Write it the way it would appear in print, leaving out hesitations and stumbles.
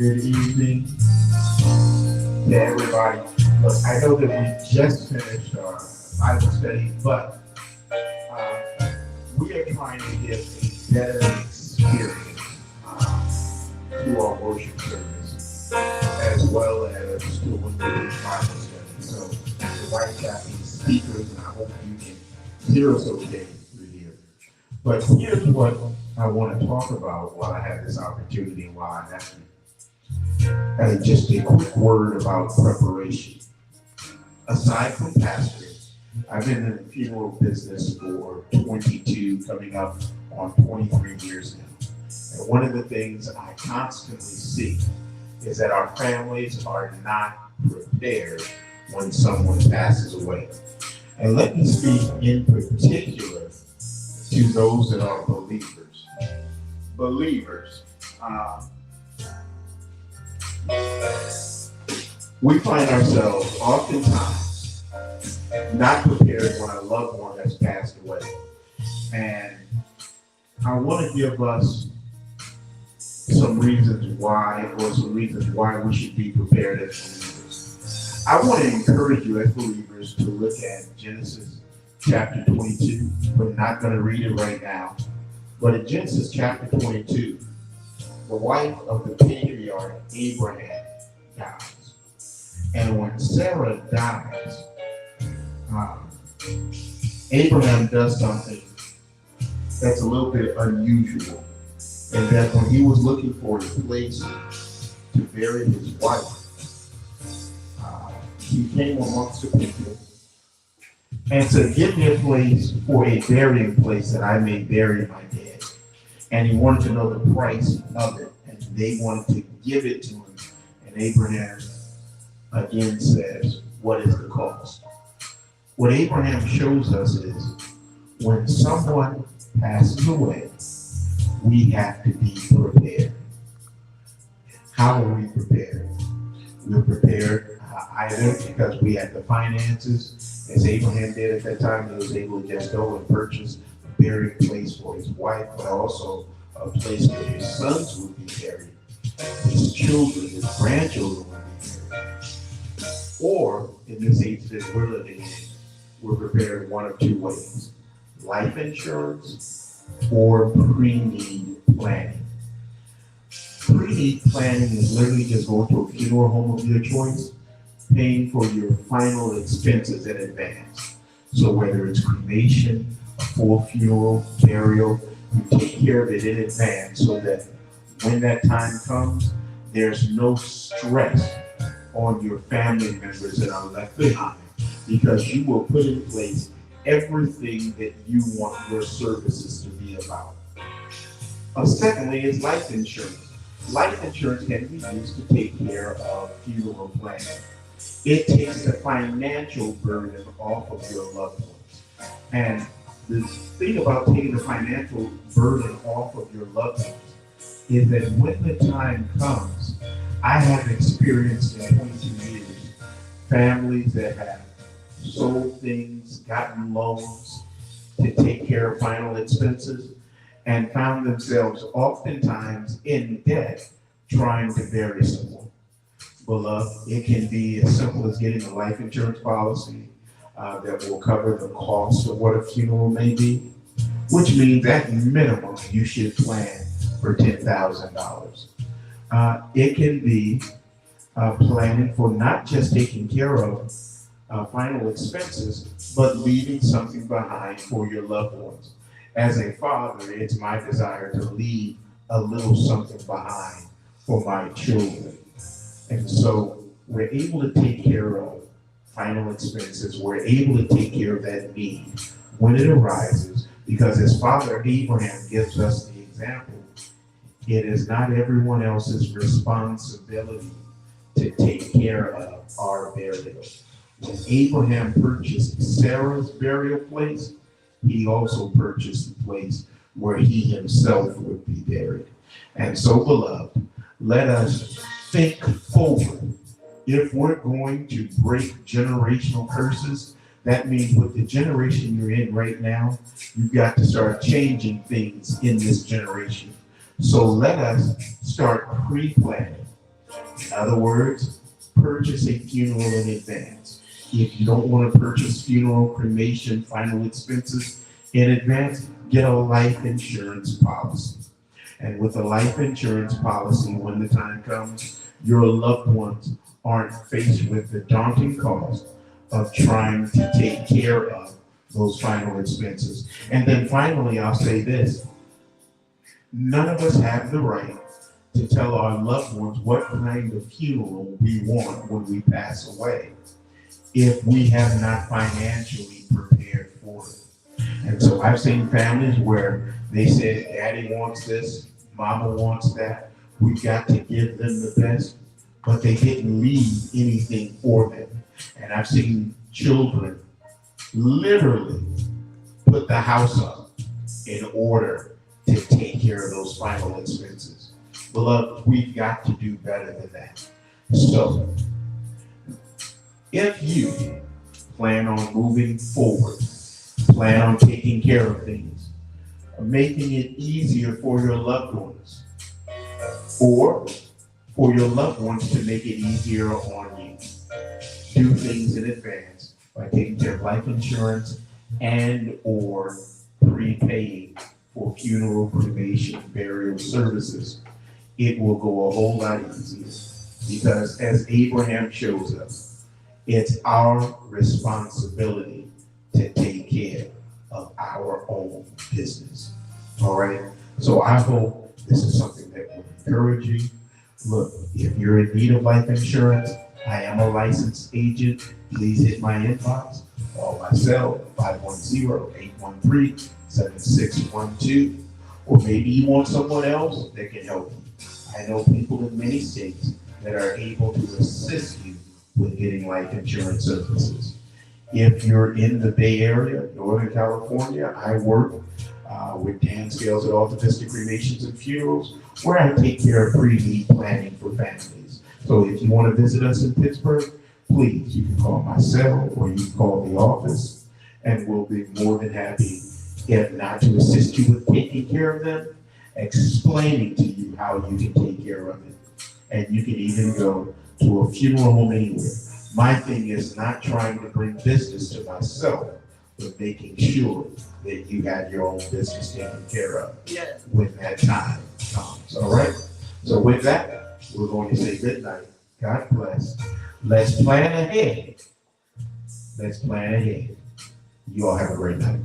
Good evening to everybody. Look, I know that we just finished our Bible study, but we are trying to give a better experience to our worship service, as well as to when we do Bible study. So, the right got these speakers, and I hope you can hear us okay through here. But here's what I want to talk about while I have this opportunity and while I have you. Just a quick word about preparation. Aside from pastoring, I've been in the funeral business for 22, coming up on 23 years now. And one of the things I constantly see is that our families are not prepared when someone passes away. And let me speak in particular to those that are believers. Believers. We find ourselves oftentimes not prepared when a loved one has passed away. And I want to give us some reasons why, or some reasons why we should be prepared as believers. I want to encourage you as believers to look at Genesis chapter 22. We're not going to read it right now. But in Genesis chapter 22, the wife of the patriarch Abraham dies. And when Sarah dies, Abraham does something that's a little bit unusual. And that when he was looking for a place to bury his wife, he came amongst the people and said, "Give me a place for a burying place that I may bury my dead." And he wanted to know the price of it, and they wanted to give it to him. And Abraham again says, "What is the cost?" What Abraham shows us is when someone passes away, we have to be prepared. How are we prepared? We're prepared either because we have the finances, as Abraham did at that time. He was able to just go and purchase a burial place for his wife, but also a place where his sons would be buried, his children, his grandchildren would be buried. Or, in this age that we're living in, we're prepared one of two ways: life insurance or pre-need planning. Pre-need planning is literally just going to a funeral home of your choice, paying for your final expenses in advance. So whether it's cremation, a full funeral, burial, you take care of it in advance so that when that time comes, there's no stress on your family members that are left behind, because you will put in place everything that you want your services to be about. Secondly is life insurance. Life insurance can be used to take care of funeral planning. It takes the financial burden off of your loved ones. And the thing about taking the financial burden off of your loved ones is that when the time comes, I have experienced in 22 years families that have sold things, gotten loans to take care of final expenses, and found themselves oftentimes in debt trying to bury someone. Beloved, it can be as simple as getting a life insurance policy that will cover the cost of what a funeral may be, which means at minimum you should plan for $10,000. It can be planning for not just taking care of final expenses, but leaving something behind for your loved ones. As a father, it's my desire to leave a little something behind for my children. And so we're able to take care of final expenses. We're able to take care of that need when it arises, because as Father Abraham gives us the example, it is not everyone else's responsibility to take care of our burial. When Abraham purchased Sarah's burial place, he also purchased the place where he himself would be buried. And so, beloved, let us think forward. If we're going to break generational curses, that means with the generation you're in right now, you've got to start changing things in this generation. So let us start pre-planning. In other words, purchase a funeral in advance. If you don't want to purchase funeral, cremation, final expenses in advance, get a life insurance policy. And with a life insurance policy, when the time comes, your loved ones aren't faced with the daunting cost of trying to take care of those final expenses. And then finally, I'll say this. None of us have the right to tell our loved ones what kind of funeral we want when we pass away if we have not financially prepared for it. And so I've seen families where they said, Daddy wants this, Mama wants that. We've got to give them the best, but they didn't leave anything for them. And I've seen children literally put the house up in order to take care of those final expenses. Beloved, we've got to do better than that. So, if you plan on moving forward, plan on taking care of things, making it easier for your loved ones, or for your loved ones to make it easier on you, do things in advance by taking care of life insurance and or prepaying for funeral, cremation, burial services. It will go a whole lot easier because as Abraham shows us, it's our responsibility to take care of our own business. All right? So I hope this is something that will encourage you. Look, if you're in need of life insurance, I am a licensed agent. Please hit my inbox or my cell, 510-813-7612. Or maybe you want someone else that can help you. I know people in many states that are able to assist you with getting life insurance services. If you're in the Bay Area, Northern California, I work with Dan Scales at Alta Vista Cremations and Funerals, where I take care of pre-need planning for families. So if you want to visit us in Pittsburgh, please, you can call my cell or you can call the office, and we'll be more than happy, if not to assist you with taking care of them, explaining to you how you can take care of it. And you can even go to a funeral home anywhere. My thing is not trying to bring business to myself, but making sure that you have your own business taken care of when that time comes. All right? So with that, we're going to say good night. God bless. Let's plan ahead. Let's plan ahead. You all have a great night.